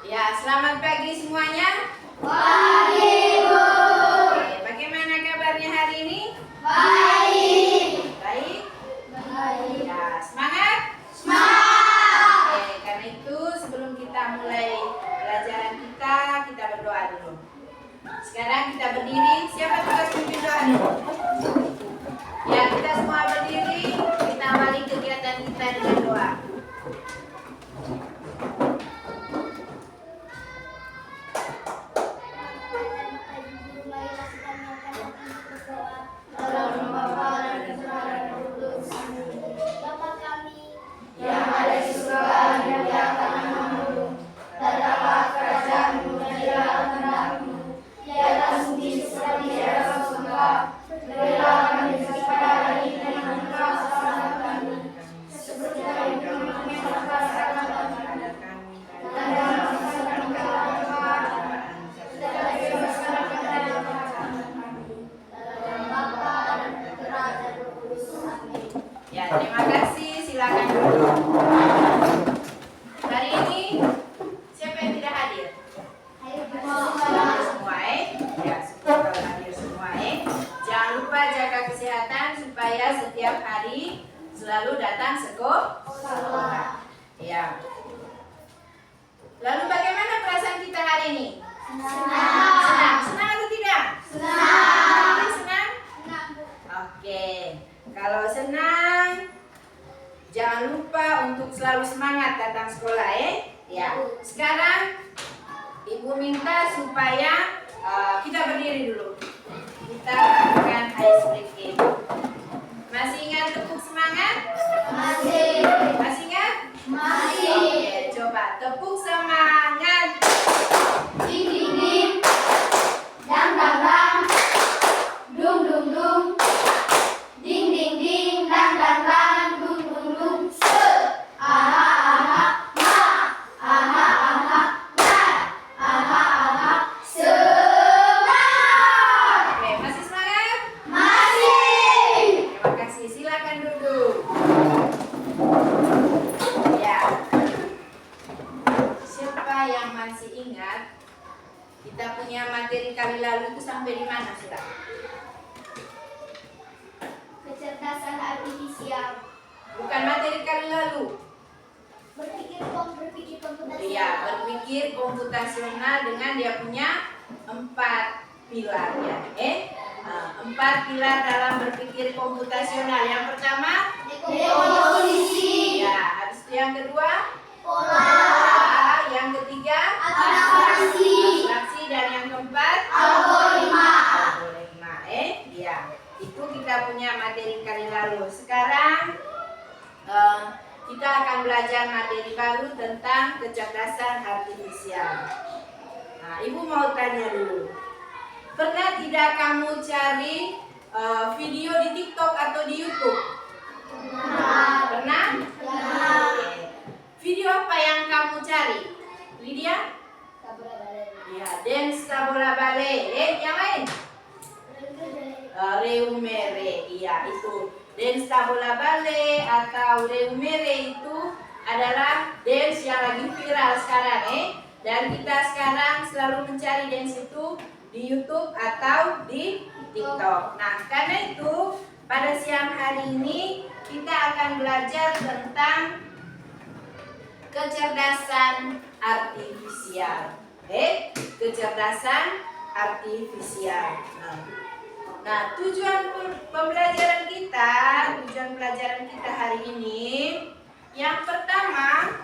Ya, selamat pagi semuanya. Pagi, Bu. Oke, bagaimana kabarnya hari ini? Baik. Baik? Baik. Ya, semangat? Semangat. Oke, karena itu sebelum kita mulai pelajaran kita berdoa dulu. Sekarang kita berdiri. Siapa tugas pimpin doa dulu? Ya, kita semua berdiri. Kita awali kegiatan kita dengan doa. Ya, terima kasih. Silakan duduk. Hari ini siapa yang tidak hadir? Semua, ya, semua hadir semua, Jangan lupa jaga kesehatan supaya setiap hari selalu datang sekolah. Ya. Lalu bagaimana perasaan kita hari ini? Senang. Senang atau tidak? Senang. Senang? Oke. Kalau senang, jangan lupa untuk selalu semangat datang sekolah, Ya. Sekarang Ibu minta supaya kita berdiri dulu. Kita lakukan ice breaking. Masih ingat tepuk semangat? Masih. Masih ingat? Masih. Oke, coba tepuk semangat. Ding ding ding. Dang dang dang. Dung dung dung. Ding ding ding. Dang dang dang. Dung dung dung. Se. Aha aha. Ma. Aha aha. Ma. Aha aha. Semangat. Oke, masih semangat? Masih. Terima kasih. Silakan duduk. Ya. Siapa yang masih ingat kita punya materi kali lalu itu sampai di mana sudah? Kecerdasan artifisial. Bukan materi kali lalu. Berpikir komputasi. Iya, berpikir komputasional dengan dia punya 4 pilar, ya. 4 pilar dalam berpikir komputasional. Yang pertama, Dekomposisi. ya, habis itu yang kedua, Pola. yang ketiga, Abstraksi. dan yang keempat, Algoritma. Ya, itu kita punya materi kali lalu. Sekarang kita akan belajar materi baru tentang kecerdasan artifisial. Nah, Ibu mau tanya dulu. Pernah tidak kamu cari video di TikTok atau di YouTube? Pernah? Oke. Video apa yang kamu cari? Lydia? Ya, dance tabola ballet. Yang lain? Reumere. Iya, itu. Dance tabola ballet atau reumere itu adalah dance yang lagi viral sekarang, Dan kita sekarang selalu mencari dance itu di YouTube atau di TikTok. Nah, karena itu pada siang hari ini kita akan belajar tentang kecerdasan artifisial. Kecerdasan artifisial. Nah, tujuan pelajaran kita hari ini, yang pertama,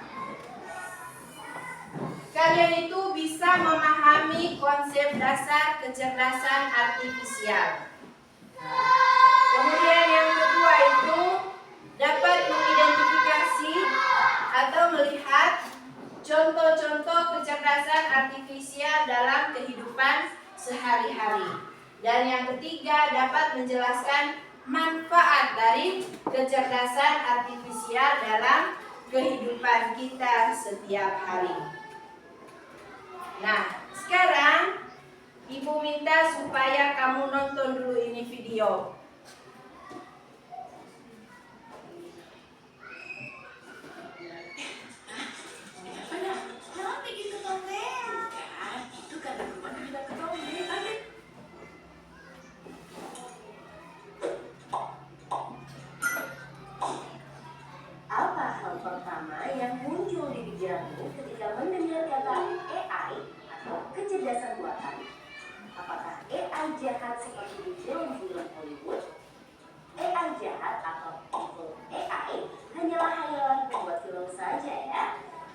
kalian itu bisa memahami konsep dasar kecerdasan artifisial. Kemudian yang kedua itu dapat mengidentifikasi atau melihat contoh-contoh kecerdasan artifisial dalam kehidupan sehari-hari. Dan yang ketiga dapat menjelaskan manfaat dari kecerdasan artifisial dalam kehidupan kita setiap hari. Nah, sekarang Ibu minta supaya kamu nonton dulu ini video. Kenapa gitu kamu? kecerdasan buatan. Apakah AI jahat seperti di film-film Hollywood? AI jahat atau evil AI hanyalah hayalan pembuat film saja ya.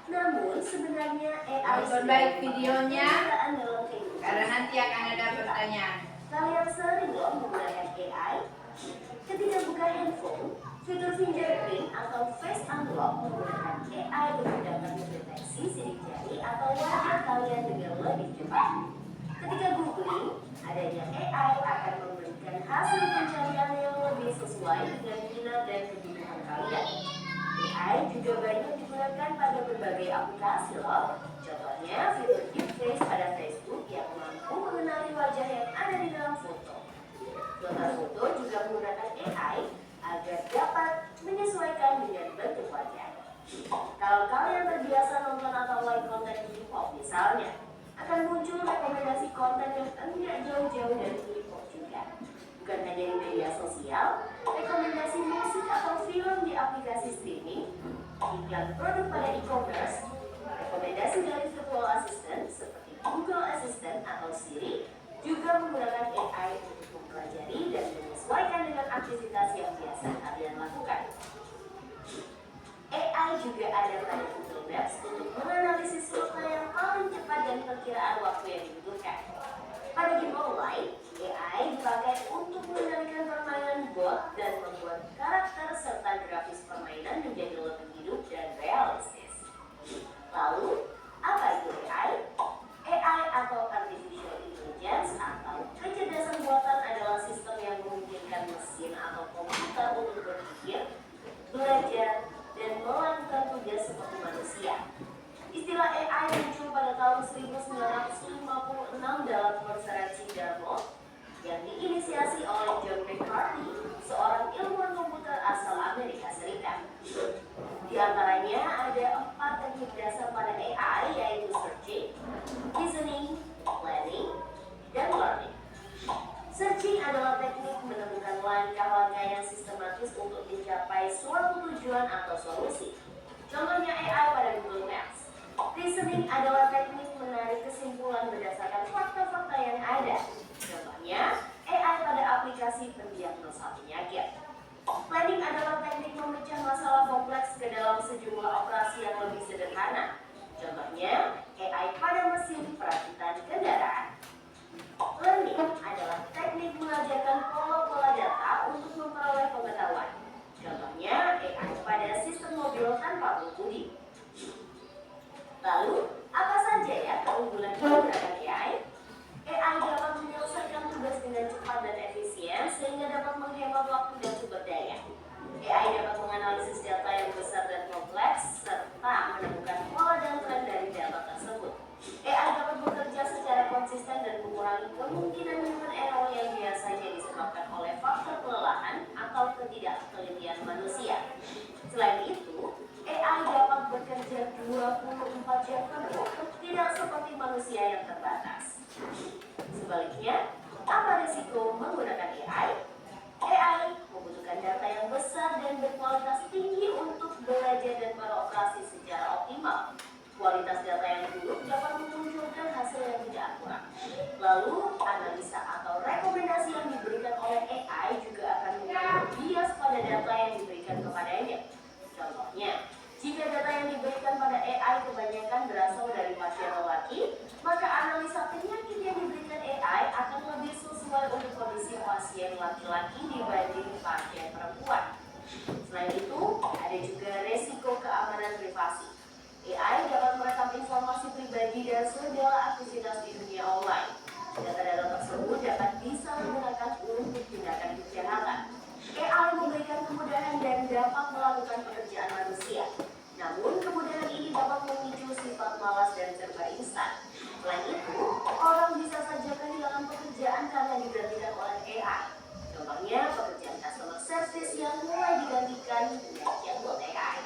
Namun sebenarnya AI Tonton baik videonya, dalam kehidupan. karena nanti akan ada pertanyaan. Kalian sering loh menggunakan AI? Ketika buka handphone, fitur fingerprint atau face unlock menggunakan AI untuk dapat mendeteksi sidik jari atau wajah kalian dengan lebih cepat. Ketika googling, adanya AI akan memberikan hasil pencarian yang lebih sesuai dengan minat dan kebutuhan kalian. AI juga banyak digunakan pada berbagai aplikasi loh. Contohnya fitur deepface pada Facebook yang mampu mengenali wajah yang ada di dalam foto. Filter foto juga menggunakan AI agar dapat menyesuaikan dengan bentuk wajah. Kalau kalian terbiasa nonton atau like konten K-pop misalnya, akan muncul rekomendasi konten yang enggak jauh-jauh dari K-pop juga. Bukan hanya di media sosial, rekomendasi musik atau film di aplikasi streaming, iklan produk pada e-commerce, rekomendasi dari virtual assistant seperti Google Assistant atau Siri juga menggunakan AI untuk mempelajari dan menyesuaikan dengan aktivitas yang biasa kalian lakukan. AI juga ada pada Google Maps untuk menganalisis rute yang paling cepat dan perkiraan waktu yang dibutuhkan. Pada game online, AI dipakai untuk mengendalikan permainan bot dan membuat karakter serta grafis permainan menjadi lebih hidup dan realistis. Lalu, apa itu AI? AI atau Artificial Intelligence atau kecerdasan buatan adalah sistem yang memungkinkan mesin atau komputer untuk berpikir, belajar, dan melakukan tugas seperti manusia. Istilah AI muncul pada tahun 1956 dalam konferensi Dartmouth yang diinisiasi oleh John McCarthy, seorang ilmuwan komputer asal Amerika Serikat. Di antaranya ada 4 teknik dasar pada AI, yaitu searching, reasoning, planning, dan learning. Searching adalah teknik menemukan langkah-langkah yang sistematis untuk mencapai suatu tujuan atau solusi. Contohnya AI pada Google Maps. Reasoning adalah teknik menarik kesimpulan berdasarkan fakta-fakta yang ada. Contohnya AI pada aplikasi pendiagnosa penyakit. Planning adalah teknik memecah masalah kompleks ke dalam sejumlah operasi yang lebih sederhana. Contohnya AI pada mesin perakitan kendaraan. Learning adalah teknik mengajarkan pola-pola data untuk memperoleh pengetahuan. Contohnya AI pada sistem mobil tanpa pengemudi. Lalu, apa saja ya keunggulan menggunakan AI? AI dapat menyelesaikan tugas dengan cepat dan efisien sehingga dapat menghemat waktu dan sumber daya. AI dapat menganalisis data yang besar dan kompleks serta menemukan pola dan tren dari data tersebut. AI dapat bekerja secara konsisten dan mengurangi kemungkinan human error yang biasanya disebabkan oleh faktor kelelahan atau ketidaktelitian manusia. Selain itu, AI dapat bekerja 24 jam penuh, tidak seperti manusia yang terbatas. Sebaliknya, apa risiko menggunakan AI? AI membutuhkan data yang besar dan berkualitas tinggi untuk belajar dan beroperasi secara optimal. Kualitas data yang buruk dapat memunculkan hasil yang tidak akurat. Lalu, analisa atau rekomendasi yang diberikan oleh AI juga akan mengandung bias pada data yang diberikan kepadanya. Contohnya, jika data yang diberikan pada AI kebanyakan berasal dari pasien lelaki, maka analisa penyakit yang diberikan AI akan lebih sesuai untuk kondisi pasien laki-laki dibanding pasien perempuan. Selain itu, ada juga resiko keamanan privasi. AI dapat merekam informasi pribadi dan segala aktivitas di dunia online. Data-data tersebut dapat bisa digunakan untuk tindakan kejahatan. AI memberikan kemudahan dan dapat melakukan pekerjaan manusia. Namun, kemudahan ini dapat memicu sifat malas dan serba instan. Selain itu, orang bisa saja kehilangan pekerjaan karena digantikan oleh AI. Contohnya, pekerjaan customer service yang mulai digantikan dengan chatbot AI.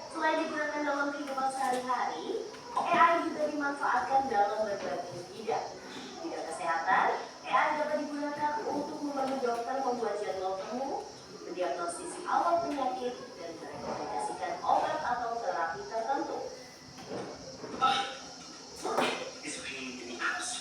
Selain digunakan dalam kehidupan sehari-hari, AI juga dimanfaatkan dalam berbagai bidang. Bidang kesehatan, AI dapat digunakan untuk membantu dokter membuat jadwal temu, mendiagnosis awal penyakit, dan merekomendasikan obat atau terapi tertentu. It's okay to be absent.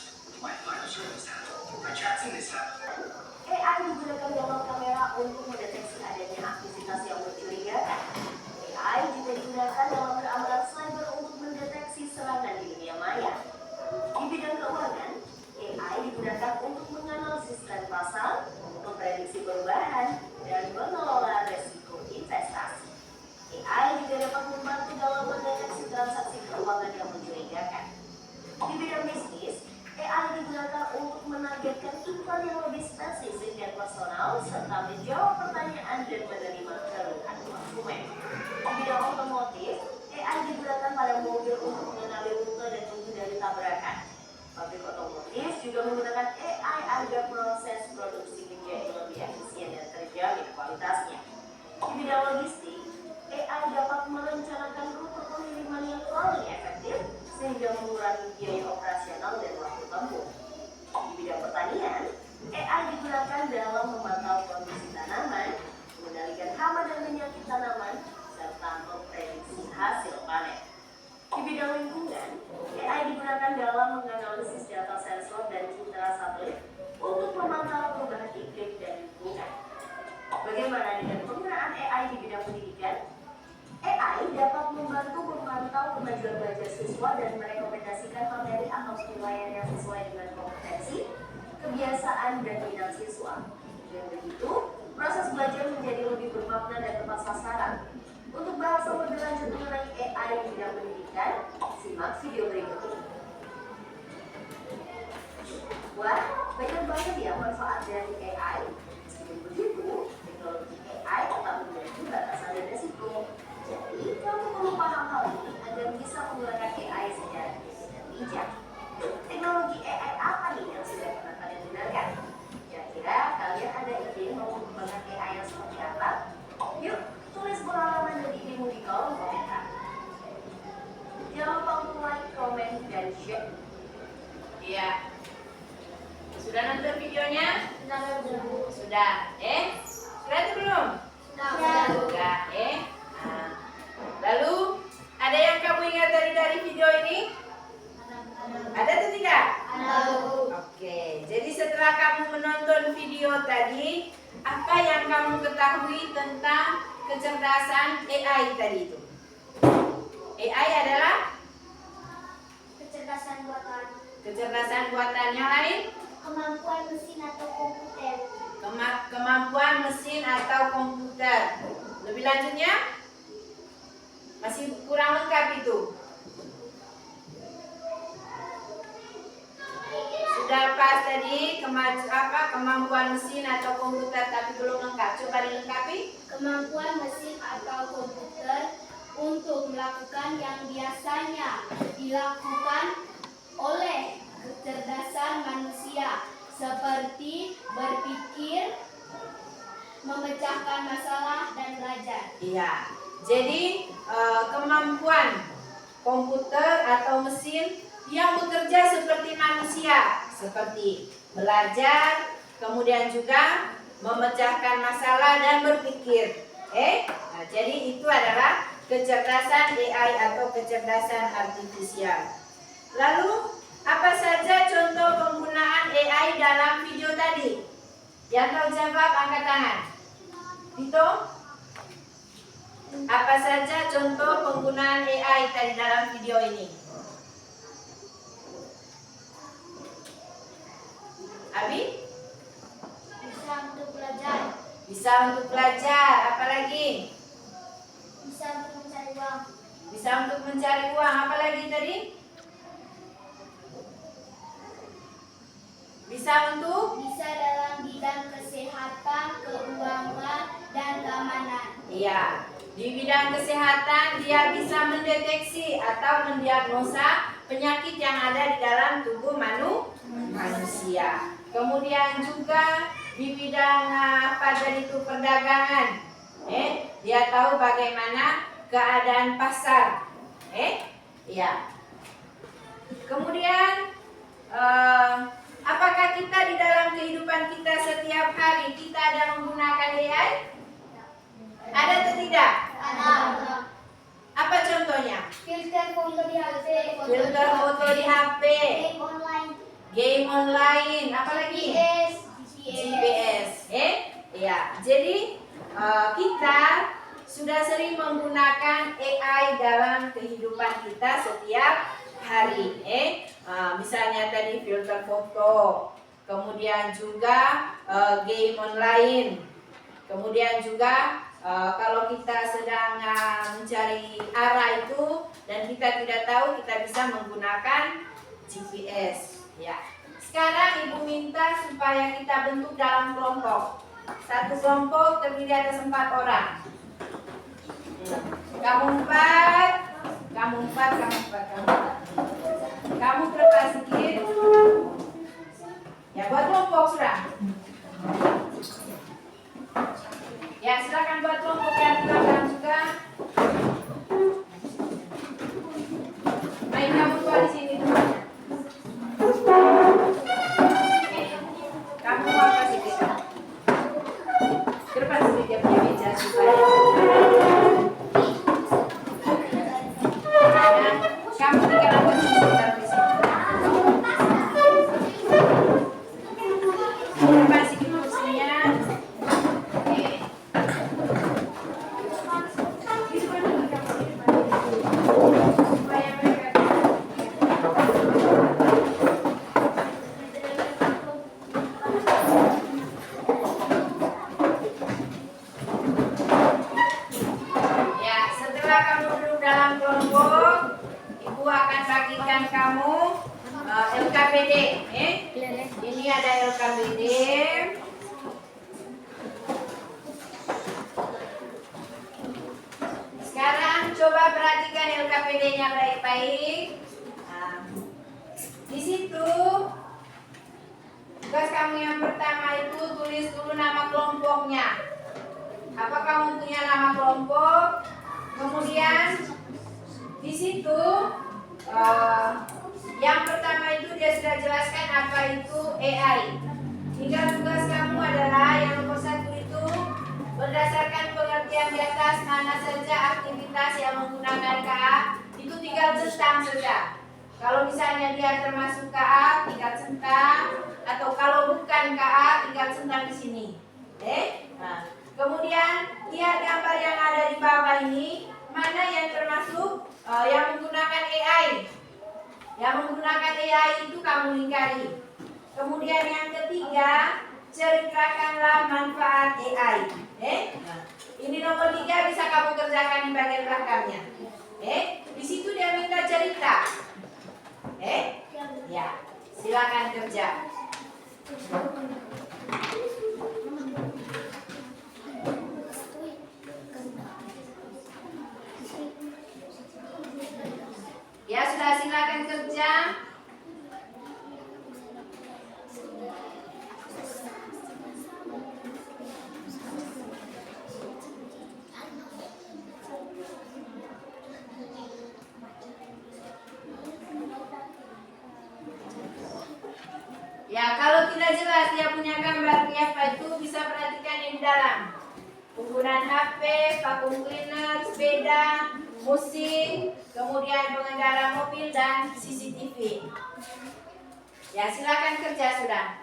agar proses produksi menjadi lebih efisien dan terjamin kualitasnya. Di bidang logistik, AI dapat merencanakan rute pengiriman yang paling efektif sehingga mengurangi biaya operasional dan waktu tempuh. Di bidang pertanian, AI digunakan dalam memantau kondisi tanaman, mengendalikan hama dan penyakit tanaman, serta memprediksi hasil panen. Di bidang lingkungan, AI digunakan dalam menganalisis data sensor dan citra satelit untuk memantau perubahan iklim dan lingkungan. Bagaimana dengan penggunaan AI di bidang pendidikan? AI dapat membantu memantau kemajuan belajar siswa dan merekomendasikan materi atau penilaian yang sesuai dengan kompetensi, kebiasaan, dan minat siswa. Dengan begitu, proses belajar menjadi lebih bermakna dan tepat sasaran. Untuk bahas lebih lanjut mengenai AI di bidang pendidikan, simak video berikut ini. Wah, banyak banget ya manfaat dari AI. Meskipun begitu, teknologi AI tetap memiliki batasan dan resiko. Jadi, kamu perlu paham hal ini agar bisa menggunakan AI secara bijak. Teknologi AI apa nih yang sudah pernah kalian gunakan? Kira-kira kalian ada ide mau menggunakan AI yang seperti apa? Yuk, tulis pengalaman dan idemu di kolom komentar. Jangan lupa untuk like, komen, dan share. Iya. Sudah nonton videonya? Sudah. Sudah. Sudah atau belum? Sudah. Nah. Lalu ada yang kamu ingat dari video ini? Ada atau tidak? Oke. Jadi setelah kamu menonton video tadi, apa yang kamu ketahui tentang kecerdasan AI tadi itu? AI adalah kecerdasan buatan yang lain, Kemampuan mesin atau komputer. kemampuan mesin atau komputer. Lebih lanjutnya, masih kurang lengkap itu. Sudah pas tadi kemampuan mesin atau komputer, tapi belum lengkap. Coba dilengkapi. Kemampuan mesin atau komputer untuk melakukan yang biasanya dilakukan oleh kecerdasan manusia, seperti berpikir, memecahkan masalah, dan belajar. Iya. Jadi kemampuan komputer atau mesin yang bekerja seperti manusia, seperti belajar, kemudian juga memecahkan masalah dan berpikir. Nah, jadi itu adalah kecerdasan AI atau kecerdasan artifisial. Lalu apa saja contoh penggunaan AI dalam video tadi? Yang tahu jawab angkat tangan. Vito? Apa saja contoh penggunaan AI tadi dalam video ini? Abi? Bisa untuk belajar. Bisa untuk belajar. Apa lagi? Bisa untuk mencari uang. Bisa untuk mencari uang. Apa lagi tadi? Bisa untuk? Bisa dalam bidang kesehatan, keuangan, dan keamanan. Iya. Di bidang kesehatan dia bisa mendeteksi atau mendiagnosa penyakit yang ada di dalam tubuh manusia. Kemudian juga di bidang apa tadi itu perdagangan. Dia tahu bagaimana keadaan pasar. Iya. Kemudian apakah kita di dalam kehidupan kita setiap hari kita ada menggunakan AI? Ada atau tidak? Ada. Apa contohnya? Filter foto di HP. Filter foto di HP, Game online. game online, apa lagi? GPS. Ya. Jadi kita sudah sering menggunakan AI dalam kehidupan kita setiap hari. Misalnya tadi filter foto, kemudian juga game online, kemudian juga kalau kita sedang mencari arah itu dan kita tidak tahu, kita bisa menggunakan GPS. Ya. Sekarang Ibu minta supaya kita bentuk dalam kelompok. Satu kelompok terdiri atas 4 orang. Kamu 4, kamu 4, kamu 4, kamu 4. Kamu berapa sedikit? Ya buat kelompok Main kamu tua di sini dulu. Kamu apa sih kita? Ke depan sini dia punya meja supaya. Kamu tinggal angkat sebentar di sini. Ke depan sini kursinya. Oke. Supaya mereka ya, setelah kamu duduk dalam kelompok, Ibu akan bagikan kamu LKPD. Ini ada LKPD. Sekarang coba perhatikan LKPD-nya baik-baik. Nah, di situ tugas kamu yang pertama itu tulis dulu nama kelompoknya. Apa kamu punya nama kelompok? Kemudian di situ yang pertama itu dia sudah jelaskan apa itu AI. Tinggal tugas kamu adalah yang nomor 1 itu berdasarkan pengertian di atas mana saja aktivitas yang menggunakan KA itu tinggal centang saja. Kalau misalnya dia termasuk KA tinggal centang, atau kalau bukan KA tinggal centang di sini. Nah, kemudian lihat gambar yang ada di bawah ini, mana yang termasuk yang menggunakan AI. Yang menggunakan AI itu kamu lingkari. Kemudian yang ketiga, ceritakanlah manfaat AI. Nah, ini nomor 3 bisa kamu kerjakan di bagian belakangnya. Di situ dia minta cerita. Ya, silakan kerja. Ya sudah, silakan kerja. Ya, kalau tidak jelas dia punya gambar apa itu bisa perhatikan yang di dalam. Penggunaan HP, vacuum cleaner, sepeda, musik, kemudian pengendara mobil dan CCTV. Ya, silakan kerja sudah.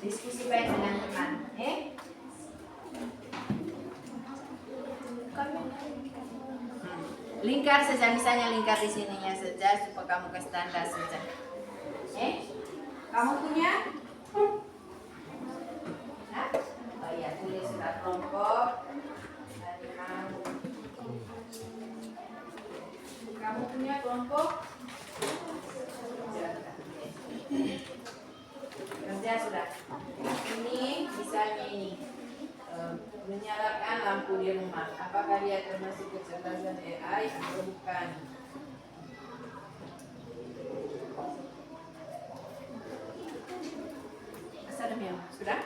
Diskusi baik dengan teman. Lingkar saja, misalnya lingkar di sininya saja supaya kamu ke standar saja. Kamu punya? Hah? Oh iya, tulis surat kelompok. Kamu punya kelompok? Kerja sudah. Ini misalnya ini. Menyalakan lampu di rumah. Apakah dia termasuk kecerdasan AI atau bukan? Sudah?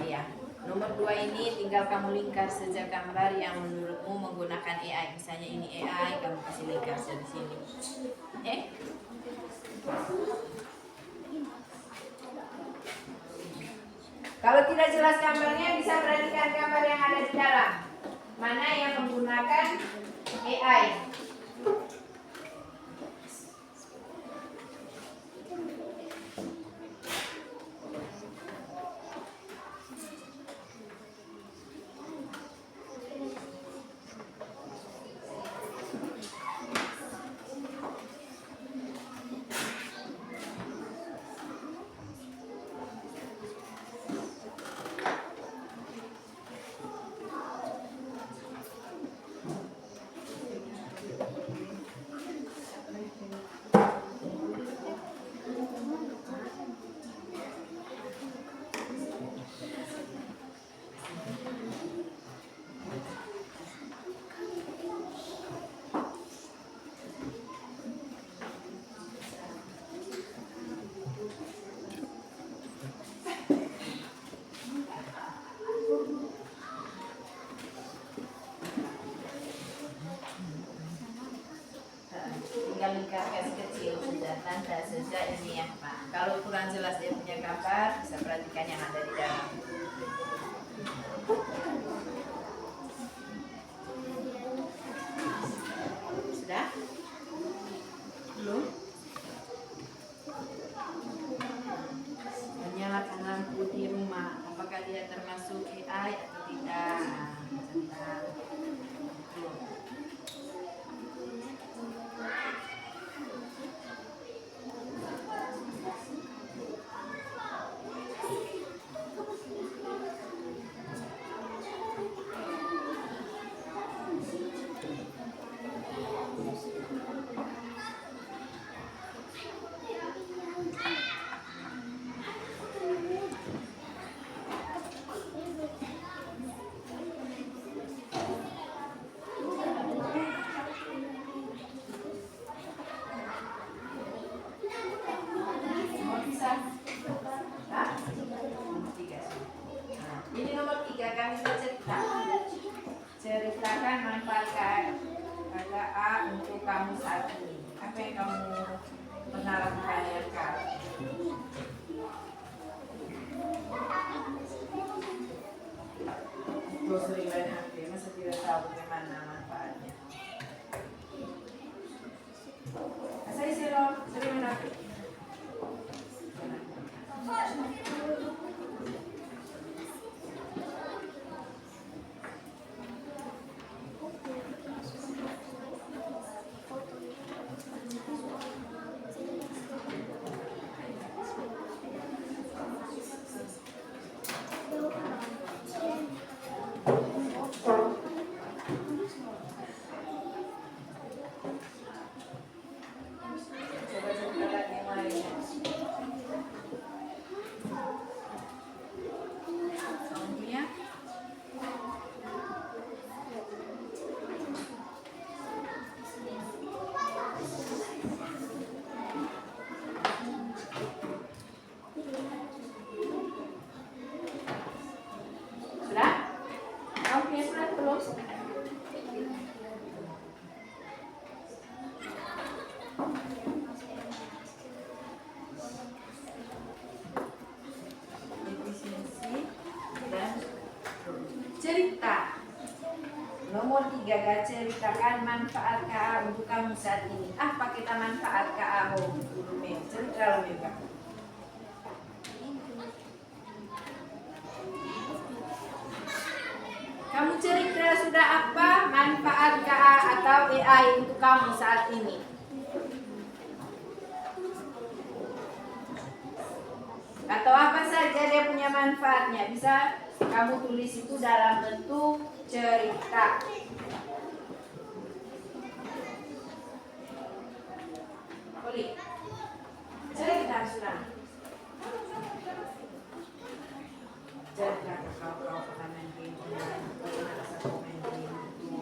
Iya. Nomor 2 ini tinggal kamu lingkar saja gambar yang menurutmu menggunakan AI. Misalnya ini AI, kamu kasih lingkar saja di sini. Kalau tidak jelas gambarnya, bisa perhatikan gambar yang ada di dalam. Mana yang menggunakan AI. kasih kecil sudah tanda sejak ini ya Pak. Kalau kurang jelas dia punya gambar, bisa perhatikan yang ada di dalam. Sudah? Belum? Menyalakan lampu di rumah, apakah dia termasuk AI atau tidak? Sebentar. Tuh. Ini nomor 3 kami sudah cerita. Ceritakan manfaat KA untuk kamu saat ini. Apa yang kamu pernah lakukan ya Kak? Gue sering main HP, masa tidak tahu bagaimana manfaatnya. Saya sering main HP. Coba ceritakan yang lainnya. Soalnya sudah? Oke, sudah belum? Efisiensi dan cerita. Nomor 3, ceritakan manfaat KA untuk kamu saat ini. Apa kita manfaat KA home dulu Mel? Cerita lo Mel. Kamu cerita sudah apa manfaat KA atau AI untuk kamu saat ini? Atau apa saja dia punya manfaatnya? Bisa kamu tulis itu dalam bentuk cerita. Boleh? Cerita sudah. Cerita kau pernah main game, bagaimana rasanya main game itu.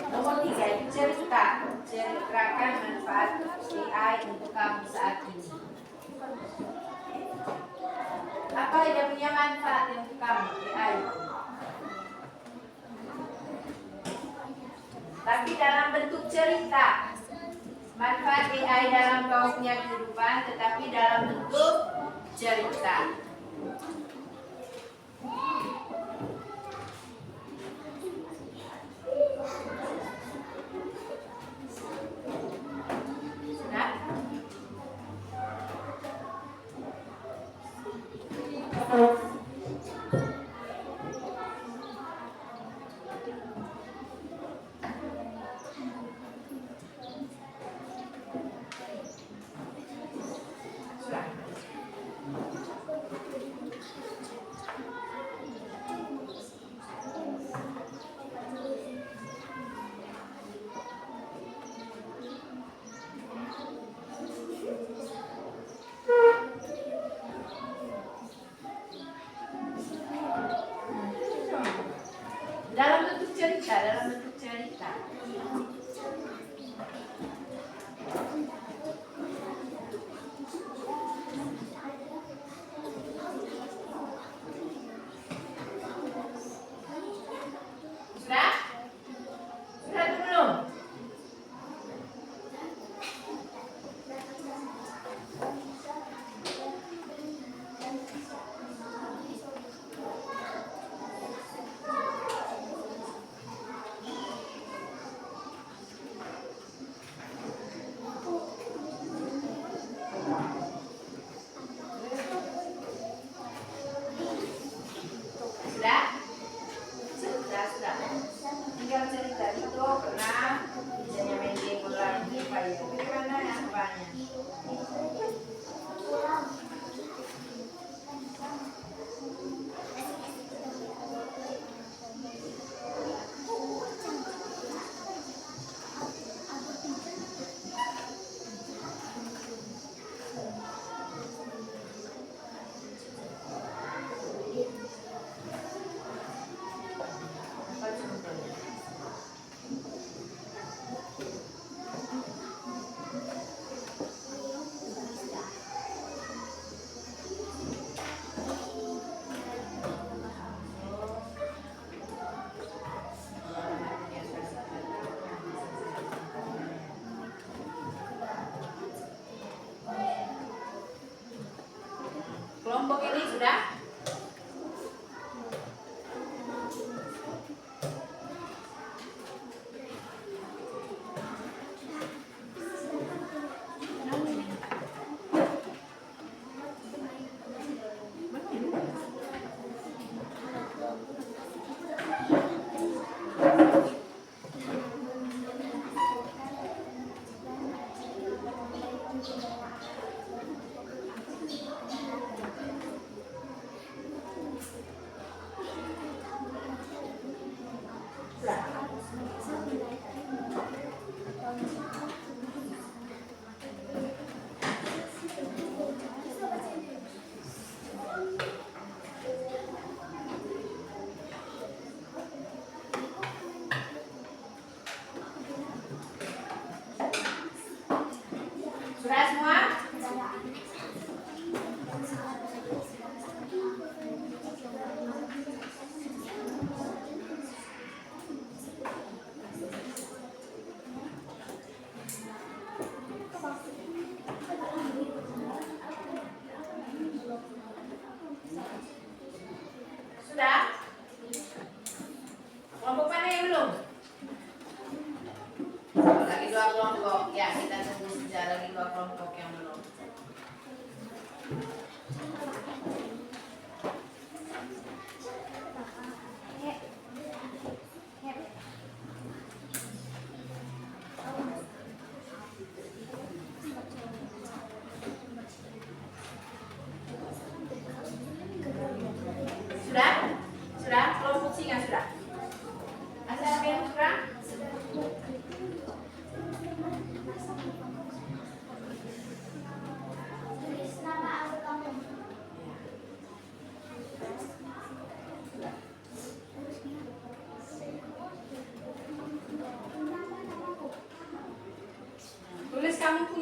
Nomor 3 itu cerita. Ceritakan manfaat AI untuk kamu saat ini. Apa yang punya manfaat untuk kamu AI? Tapi dalam bentuk cerita. Manfaat AI dalam kau punya kehidupan, tetapi dalam bentuk cerita. Sudah? Sudah.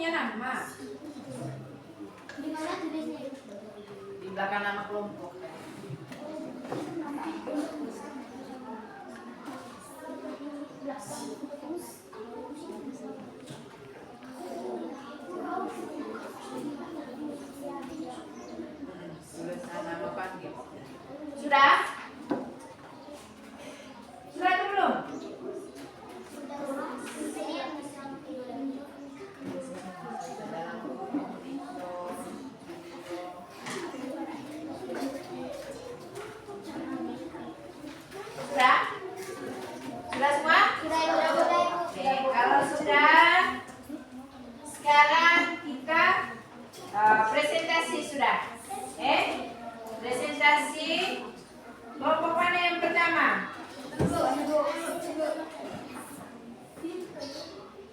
punya nama. Di mana tulisnya itu? Di belakang nama kelompok. Tulisan nama panggil. Sudah? Sudah atau belum? Sudah? Sudah semua? Oke, kalau sudah, sekarang kita presentasi sudah. Presentasi kelompok mana yang pertama?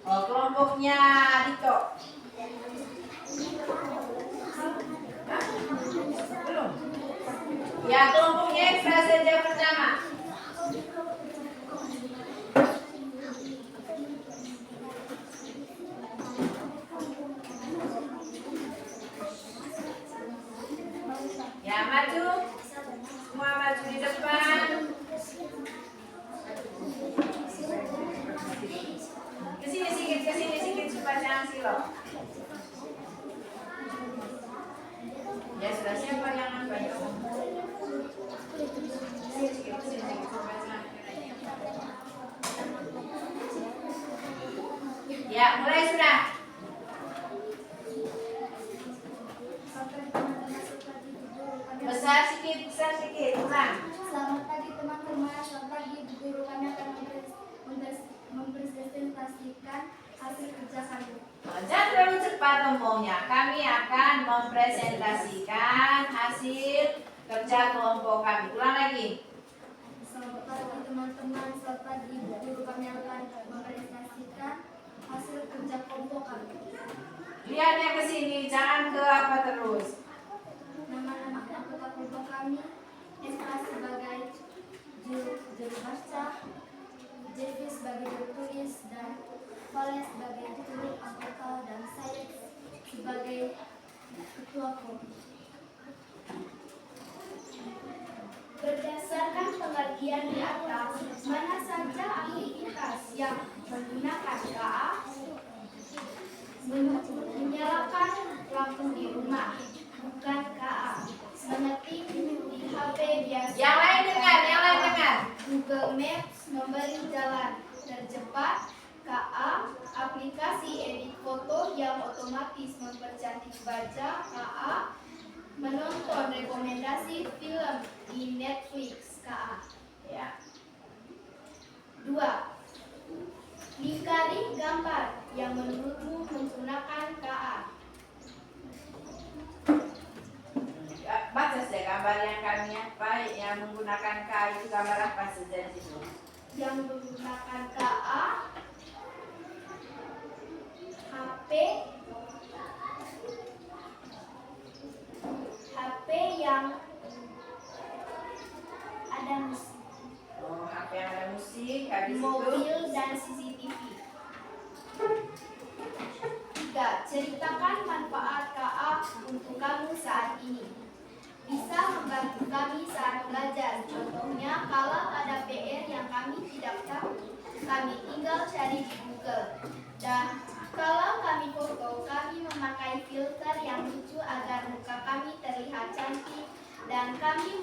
Oh, kelompoknya Dito. Hah? Belum? Ya, kelompoknya Ekstra saja pertama. Ya, maju. Semua maju di depan. Kesini sedikit supaya jangan silau. Ya sudah, siapa yang apa ya? Sedikit supaya jangan. Ya, mulai sudah. Besar sedikit, ulang. Selamat pagi teman-teman, selamat pagi Bu Guru. Kami akan mempresentasikan hasil kerja kami. Jangan terlalu cepat ngomongnya. Kami akan mempresentasikan hasil kerja kelompok kami. Ulang lagi. Selamat pagi teman-teman, selamat pagi Bu Guru. Kami akan mempresentasikan hasil kerja kelompok kami. Lihatnya ke sini, jangan ke apa terus. Nama-nama anggota kelompok kami: Eka sebagai juru baca, Jeffy sebagai juru tulis, dan Valen sebagai juru anggota, dan saya sebagai ketua kelompok. Berdasarkan pengertian di atas, mana saja aktivitas yang menggunakan KA? Menyalakan lampu di rumah, bukan KA. Mengetik di HP biasa. Yang lain dengar. Google Maps memberi jalan tercepat. KA. Aplikasi edit foto yang otomatis mempercantik wajah. KA. Menonton rekomendasi film di Netflix. KA. Ya. 2. Lingkari gambar yang menurutmu menggunakan KA. Baca saja gambar yang kami apa yang menggunakan K itu gambar apa saja di situ. Yang menggunakan KA, HP yang ada musik, Oh, HP yang ada musik, habis itu mobil, dan CCTV. 3. Ceritakan manfaat KA untuk kamu saat ini. Bisa membantu kami saat belajar. Contohnya, kalau ada PR yang kami tidak tahu, kami tinggal cari di Google. Dan kalau kami foto, kami memakai filter yang lucu agar muka kami terlihat cantik. Dan kami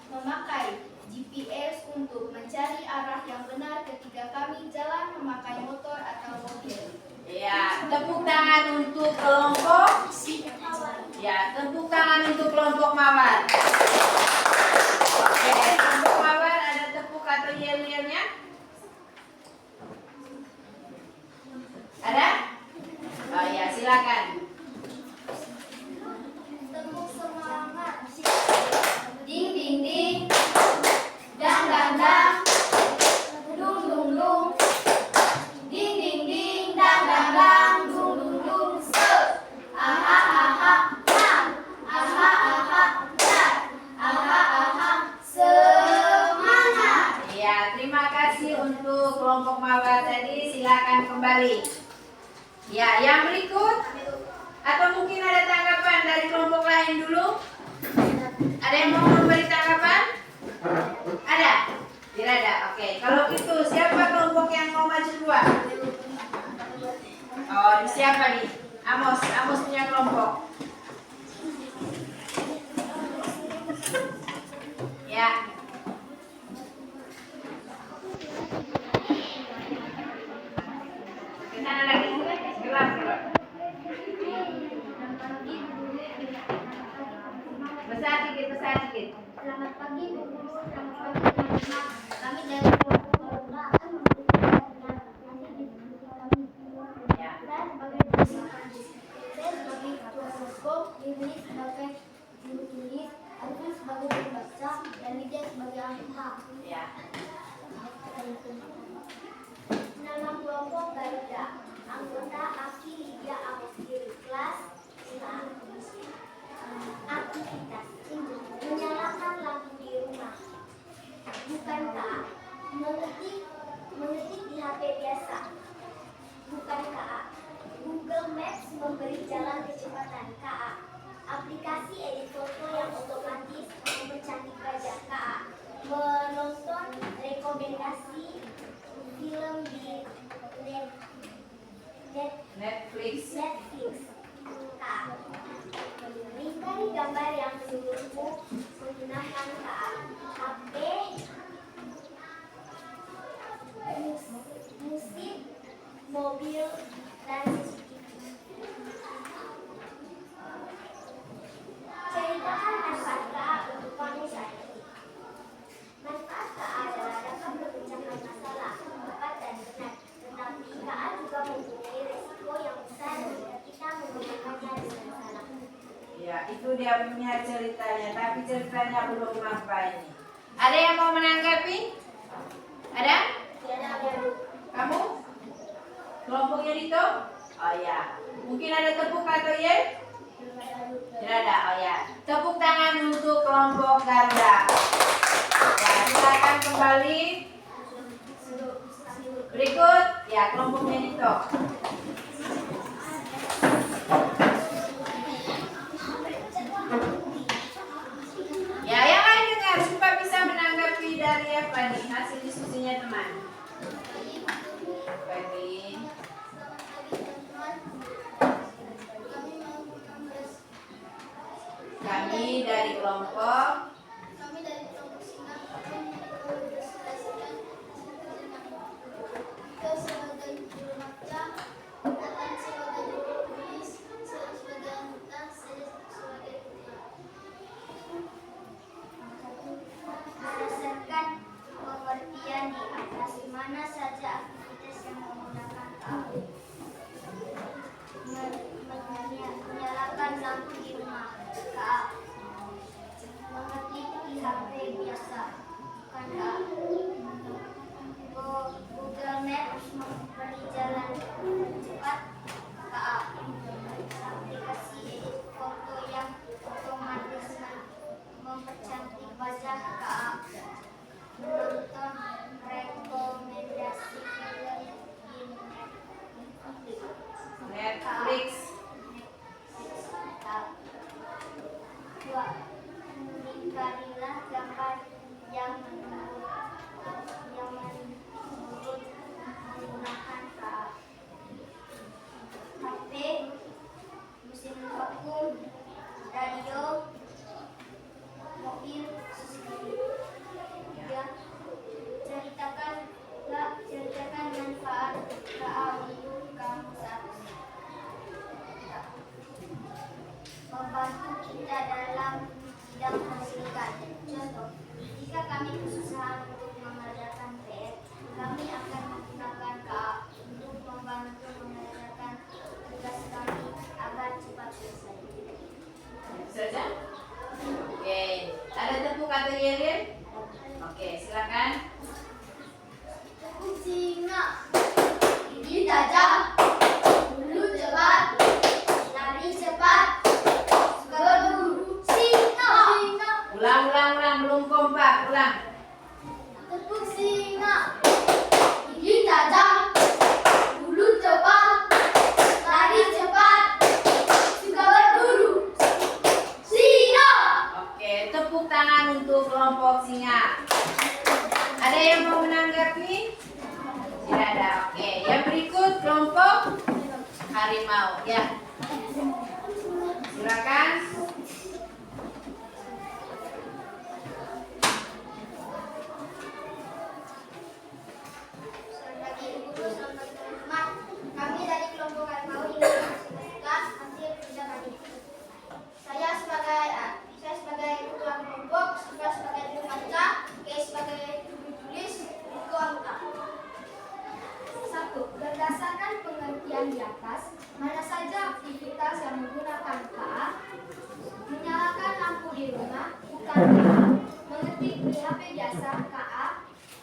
memakai GPS untuk mencari arah yang benar ketika kami jalan memakai motor atau mobil. ya, tepuk tangan untuk kelompok. Ya, tepuk tangan untuk kelompok Mawar. Oke, kelompok Mawar ada tepuk atau yel-yelnya? Ada? Oh ya, silakan. Tepuk semangat. Ding ding ding. Dang dang dang. Dung dung dung. Ding ding ding. Dang dang dang. Dung dung dung. Se. Aha aha. Nah. Aha aha. Nah. Aha aha. Semangat. Ya, terima kasih untuk kelompok Mawar tadi. Silakan kembali. Ya, yang berikut atau mungkin ada tanggapan dari kelompok lain dulu? Ada yang mau memberi tanggapan? Ada? Tidak ada. Oke, kalau gitu siapa kelompok yang mau maju dua? Oh, siapa nih? Amos punya kelompok. Ya. Ke sana lagi. Gelas. Besar sedikit. Selamat pagi, Bu. Selamat pagi, teman-teman. Kami dari kelompok Garuda akan memberikan nanti diskusi kami. Ya. Saya sebagai ketua kelompok, Lili sebagai juru tulis, Alvin sebagai pembaca, dan Lydia sebagai anggota. Ya. Nama kelompok Garuda, anggota Aki, Lydia, Amos, Diri, kelas 5. Aktivitas menyalakan lampu di rumah. Bukan Kak, mengetik di HP biasa. Bukan Kak, Google Maps memberi jalan kecepatan. Kak, aplikasi edit foto yang otomatis mempercantik wajah. Kak, menonton rekomendasi film di Netflix. Kak, lingkari gambar yang menurutmu menggunakan HP, musik, mobil, dan CCTV. Ceritakan manfaat KA untuk kamu saat ini. Manfaat KA adalah dapat memecahkan masalah cepat dan benar, tetapi KA juga mempunyai resiko yang besar jika kita menggunakannya dengan salah. Ya, itu dia punya ceritanya, tapi ceritanya belum sampai ini. Ada yang mau menanggapi? Ada? Kamu? Kelompoknya Dito? Oh ya. Mungkin ada tepuk atau ya? Tidak ada. Oh ya. Tepuk tangan untuk kelompok Garuda. Ya, silakan kembali. Berikut, ya kelompoknya Dito. Ya, yang lain dengar supaya bisa menanggapi dari apa nih hasil diskusinya teman. Pagi. Kami dari kelompok berdasarkan pengertian di atas, mana saja aktivitas yang menggunakan KA. Menyalakan lampu di rumah KA. Mengetik di HP biasa bukan KA. Google Maps memberi jalan cepat KA. Aplikasi edit foto yang otomatis mempercantik wajah KA. Menonton rekomendasi film di Netflix. Dua, lingkarilah gambar yang menurut menggunakan KA. HP, mesin vakum, radio, mobil, CCTV. Ya, ceritakan manfaat KA untuk kamu saat ini. Membantu kita dalam bidang pendidikan. Contoh, jika kami kesusahan untuk mengerjakan PR, kami akan menggunakan KA untuk membantu mengerjakan tugas kami agar cepat selesai. Saja? Oke. Ada tepuk atau yel? Oke, silakan. Singa, gigi tajam, bulu cepat, lari cepat, berburu singa. Ulang harimau. Ya, silakan. Selamat pagi Ibu Guru, selamat pagi teman-teman. Kami dari kelompok harimau ingin menyaksikan hasil kerja kami. Saya sebagai ketua kelompok, Siva sebagai juru baca, Kay sebagai juru tulis, Riko anggota. 1. Berdasarkan pengertian di atas, mana saja aktivitas yang menggunakan KA? Menyalakan lampu di rumah, bukan KA. Mengetik di HP biasa, KA.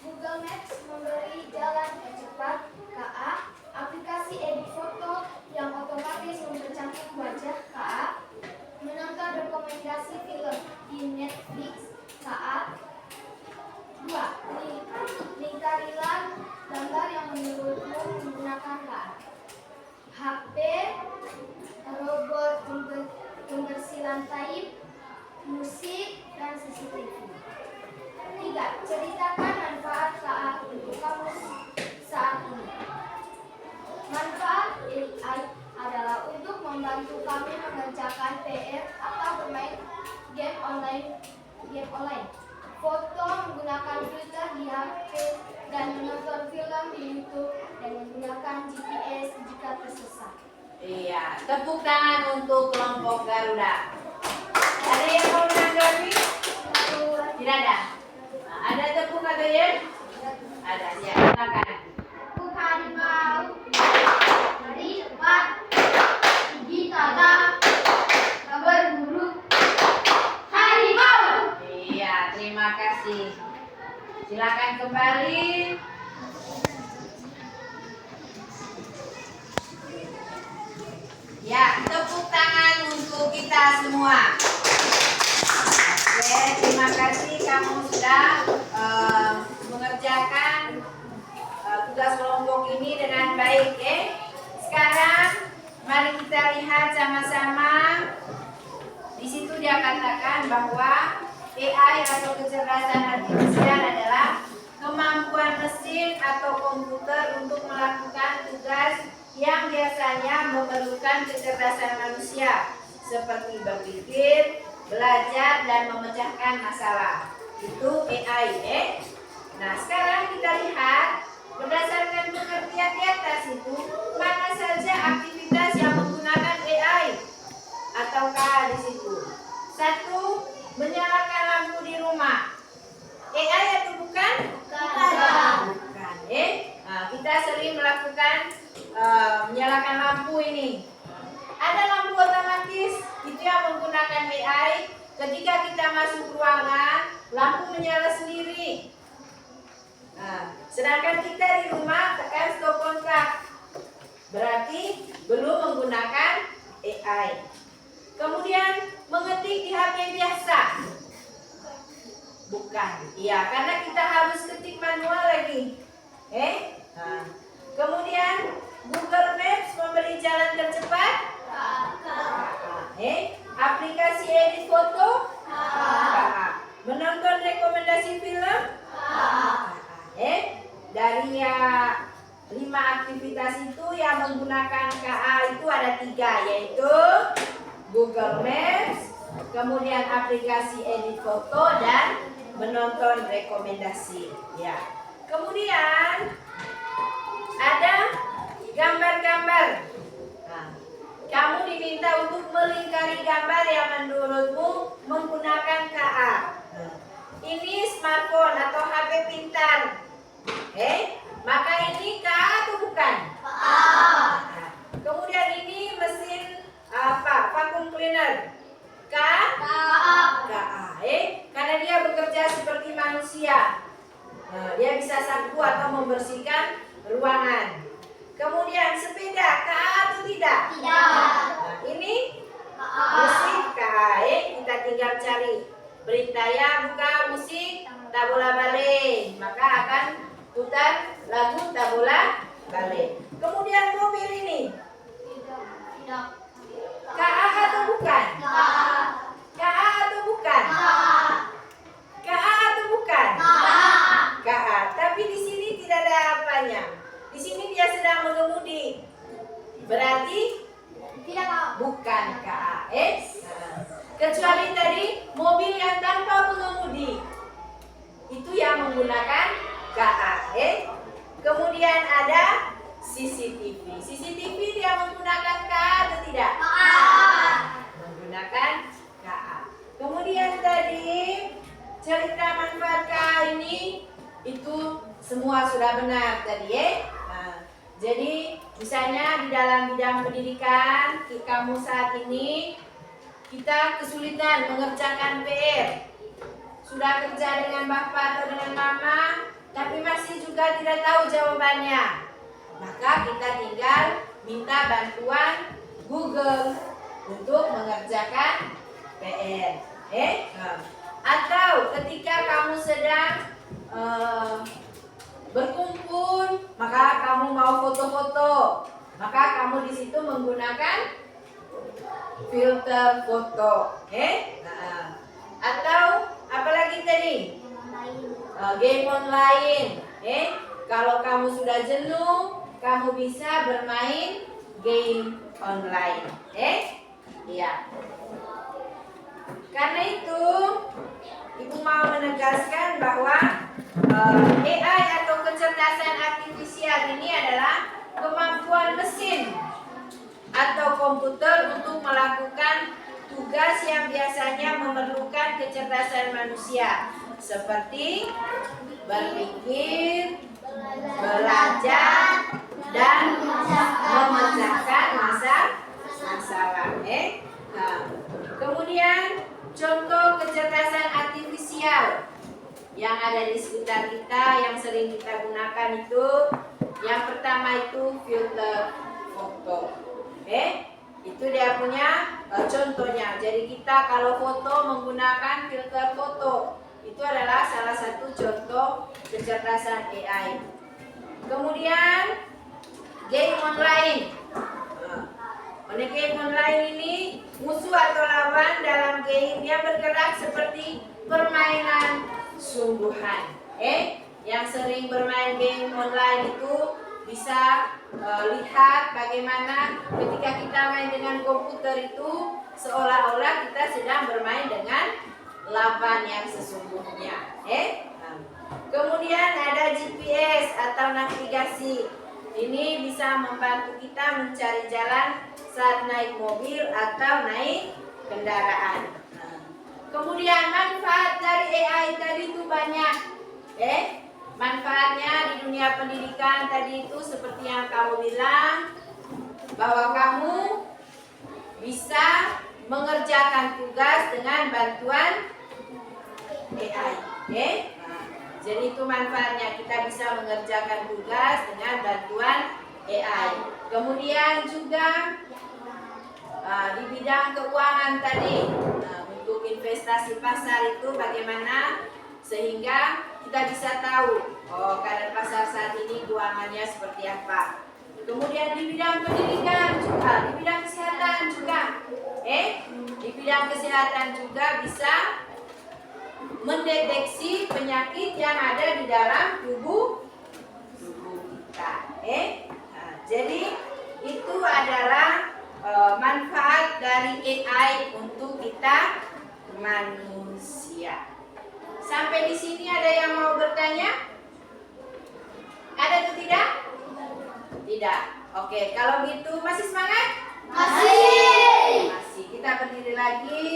Google Maps memberi jalan tercepat, KA. Aplikasi edit foto yang otomatis mempercantik wajah, KA. Menonton rekomendasi film di Netflix, KA. 2. Lingkarilah gambar yang menurutmu menggunakan KA. HP, robot pembersih lantai, musik, dan CCTV. 3. Ceritakan manfaat KA untuk kamu saat ini. Manfaat AI adalah untuk membantu kami mengerjakan PR atau bermain game online. Foto menggunakan filter di HP dan menonton film di YouTube dan menggunakan GPS jika tersesat. Iya, tepuk tangan untuk kelompok Garuda. Ada yang mau menanggapi? Tidak ada. Nah, ada tepuk atau ya? Ada, ya. Silakan. Tepuk harimau dari tempat gigi tajam berburu harimau. Iya, terima kasih. Silakan kembali. Ya, tepuk tangan untuk kita semua. Oke, terima kasih kamu sudah mengerjakan tugas kelompok ini dengan baik. Sekarang mari kita lihat sama-sama. Di situ dia katakan bahwa AI atau kecerdasan artifisial adalah kemampuan mesin atau komputer untuk melakukan tugas yang biasanya memerlukan kecerdasan manusia seperti berpikir, belajar, dan memecahkan masalah. Itu AI. Nah, sekarang kita lihat berdasarkan pengertian di atas itu mana saja aktivitas yang menggunakan AI ataukah di situ. 1. Menyalakan lampu di rumah. AI atau bukan? Bukan. Bukan. Nah, kita sering melakukan menyalakan lampu ini. Ada lampu otomatis itu yang menggunakan AI. Ketika kita masuk ruangan, lampu menyala sendiri. Nah, sedangkan kita di rumah tekan stop kontak, berarti belum menggunakan AI. Kemudian mengetik di HP biasa. Bukan. Iya, karena kita harus ketik manual lagi. Nah. Kemudian Google Maps memberi jalan tercepat. Aplikasi edit foto. Menonton rekomendasi film. Dari 5 aktivitas itu yang menggunakan KA itu ada 3, yaitu Google Maps, kemudian aplikasi edit foto, dan menonton rekomendasi. Ya. Kemudian ada gambar-gambar. Nah, kamu diminta untuk melingkari gambar yang menurutmu menggunakan KA. Ini smartphone atau HP pintar. Maka ini KA atau bukan? KA. Kemudian ini mesin vacuum cleaner. KA. Karena dia bekerja seperti manusia. Dia bisa sapu atau membersihkan ruangan. Kemudian sepeda KA atau tidak? Tidak. Nah, ini musik KA. Kita tinggal cari berita ya, buka musik Tabola Bale, maka akan putar lagu Tabola Bale. Kemudian mobil ini Tidak. KA atau bukan? KA. KA atau bukan? KA atau bukan? KA. Tapi di sini tidak ada apanya. Di sini dia sedang mengemudi. Berarti Tidak tahu. bukan KAS. Kecuali tadi mobil yang tanpa pengemudi. Itu yang menggunakan KAS. Kemudian ada CCTV. CCTV dia menggunakan KA atau tidak? Menggunakan KA. Kemudian tadi cerita manfaat KA ini itu semua sudah benar tadi ya. Jadi misalnya di dalam bidang pendidikan kamu saat ini kita kesulitan mengerjakan PR. Sudah kerja dengan bapak atau dengan mama, tapi masih juga tidak tahu jawabannya. Maka kita tinggal minta bantuan Google untuk mengerjakan PR. Atau ketika kamu sedang berkumpul, maka kamu mau foto-foto, maka kamu di situ menggunakan filter foto. Atau apalagi tadi? Game online. Kalau kamu sudah jenuh, kamu bisa bermain game online. Iya. Karena itu, Ibu mau menegaskan bahwa AI atau kecerdasan artifisial ini adalah kemampuan mesin atau komputer untuk melakukan tugas yang biasanya memerlukan kecerdasan manusia, seperti berpikir, belajar, dan memecahkan masalah. Kemudian contoh kecerdasan artifisial yang ada di sekitar kita yang sering kita gunakan itu, yang pertama itu filter foto. Itu dia punya contohnya. Jadi kita kalau foto menggunakan filter foto, itu adalah salah satu contoh kecerdasan AI. Kemudian game online. Game online ini musuh atau lawan dalam game yang bergerak seperti permainan sungguhan. Yang sering bermain game online itu bisa lihat bagaimana ketika kita main dengan komputer itu seolah-olah kita sedang bermain dengan lawan yang sesungguhnya. Kemudian ada GPS atau navigasi. Ini bisa membantu kita mencari jalan saat naik mobil atau naik kendaraan. Kemudian manfaat dari AI tadi itu banyak. Manfaatnya di dunia pendidikan tadi itu seperti yang kamu bilang, bahwa kamu bisa mengerjakan tugas dengan bantuan AI. Jadi itu manfaatnya, kita bisa mengerjakan tugas dengan bantuan AI. Kemudian juga di bidang keuangan tadi, untuk investasi pasar itu bagaimana sehingga kita bisa tahu keadaan pasar saat ini keuangannya seperti apa. Kemudian di bidang pendidikan juga, di bidang kesehatan juga, di bidang kesehatan juga bisa mendeteksi penyakit yang ada di dalam tubuh kita. Jadi itu adalah manfaat dari AI untuk kita manusia. Sampai di sini ada yang mau bertanya? Ada atau tidak? Tidak. Oke, kalau gitu masih semangat? Masih. Masih. Kita berdiri lagi.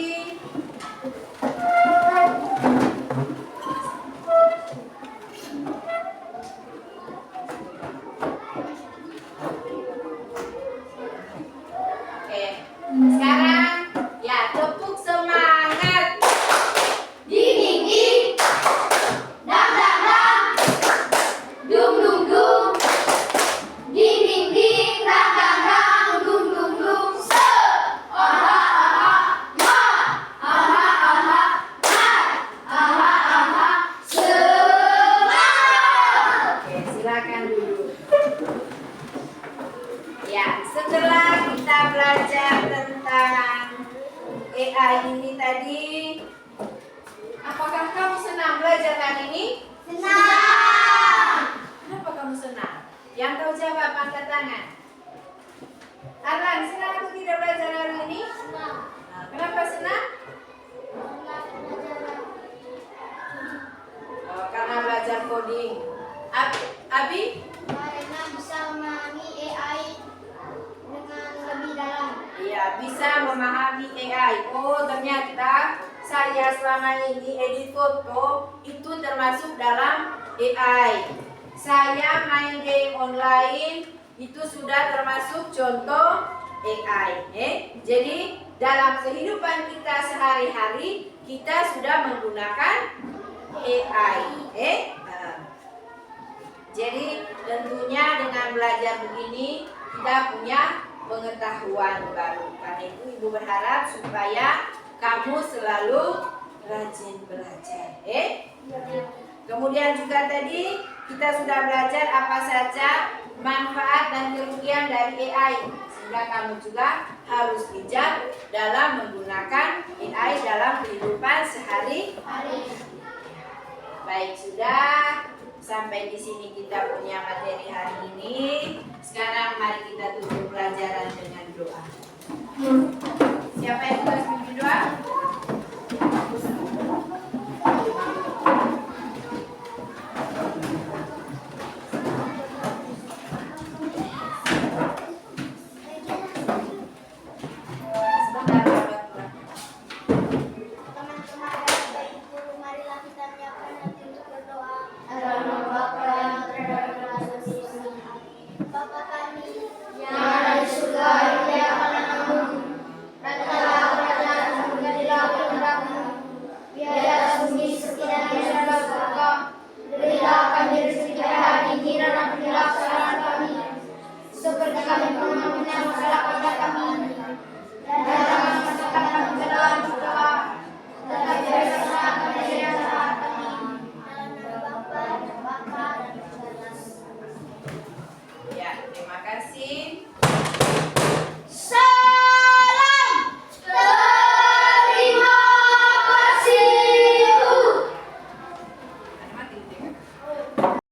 Oke. Sekarang ya tepuk semangat. Ding ding ding. Dang dang dang. Dung dung dung. Ding ding ding. Dang dang dang. Dung dung dung. Se. Aha aha. Ma. Aha aha. Ma. Aha aha. Semangat. Oke, silakan duduk. Ya, setelah kita belajar tentang AI ini tadi, apakah kamu senang belajar hari ini? Senang. Kenapa kamu senang? Yang tahu jawab angkat tangan. Arlan, senang atau tidak belajar hari ini? Senang. Nah, kenapa senang? Oh, karena belajar coding. Abi? Karena bisa memahami AI dengan lebih dalam. Iya, bisa memahami AI. Oh, ternyata saya selama ini edit foto itu termasuk dalam AI. Saya main game online itu sudah termasuk contoh AI. Jadi dalam kehidupan kita sehari-hari kita sudah menggunakan AI. Jadi tentunya dengan belajar begini kita punya pengetahuan baru. Karena itu Ibu berharap supaya kamu selalu rajin belajar. Kemudian juga tadi kita sudah belajar apa saja manfaat dan kerugian dari AI. Sehingga kamu juga harus bijak dalam menggunakan AI dalam kehidupan sehari-hari. Baik, sudah sampai di sini kita punya materi hari ini. Sekarang mari kita tutup pelajaran dengan doa.